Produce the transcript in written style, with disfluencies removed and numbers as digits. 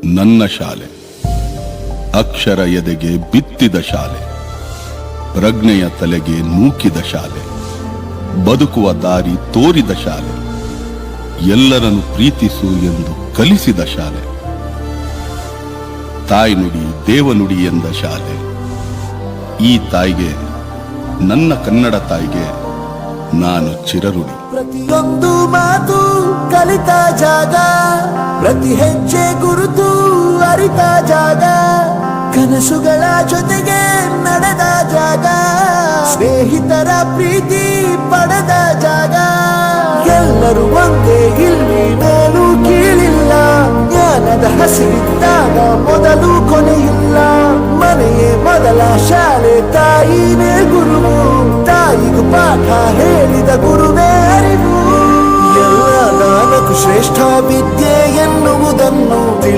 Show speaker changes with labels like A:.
A: ನನ್ನ ಶಾಲೆ, ಅಕ್ಷರ ಎದೆಗೆ ಬಿತ್ತಿದ ಶಾಲೆ, ಪ್ರಜ್ಞೆಯ ತಲೆಗೆ ನೂಕಿದ ಶಾಲೆ, ಬದುಕುವ ದಾರಿ ತೋರಿದ ಶಾಲೆ, ಎಲ್ಲರನ್ನು ಪ್ರೀತಿಸು ಎಂದು ಕಲಿಸಿದ ಶಾಲೆ, ತಾಯ್ನುಡಿ ದೇವನುಡಿ ಎಂದ ಶಾಲೆ. ಈ ತಾಯಿಗೆ, ನನ್ನ ಕನ್ನಡ ತಾಯಿಗೆ ನಾನು ಚಿರಋಣಿ.
B: ಪ್ರತಿಯೊಂದು ಮಾತು ಕಲಿತ ಜಾಗ, ಪ್ರತಿ ಹೆಜ್ಜೆ ಗುರುತು ಅರಿತ ಜಾಗ, ಕನಸುಗಳ ಜೊತೆಗೆ ನಡೆದ ಜಾಗ, ಸ್ನೇಹಿತರ ಪ್ರೀತಿ ಪಡೆದ ಜಾಗ. ಎಲ್ಲರೂ ಒಂದೇ, ಇಲ್ಲಿ ಮೇಲೂ ಕೀಳಿಲ್ಲ, ಜ್ಞಾನದ ಹಸಿರಿದ್ದಾಗ ಮೊದಲು ಕೊನೆಯಿಲ್ಲ. ಮನೆಯೇ ಮೊದಲ ಶಾಲೆ, ತಾಯಿನೇ ಗುರುವು, ತಾಯಿಗೂ ಪಾಠ ಹೇಳಿದ ಗುರುವೇ ಅರಿವು. ಎಲ್ಲ ಜ್ಞಾನಕ್ಕೂ ಶ್ರೇಷ್ಠ ವಿದ್ಯೆ ಎನ್ನುವುದನ್ನು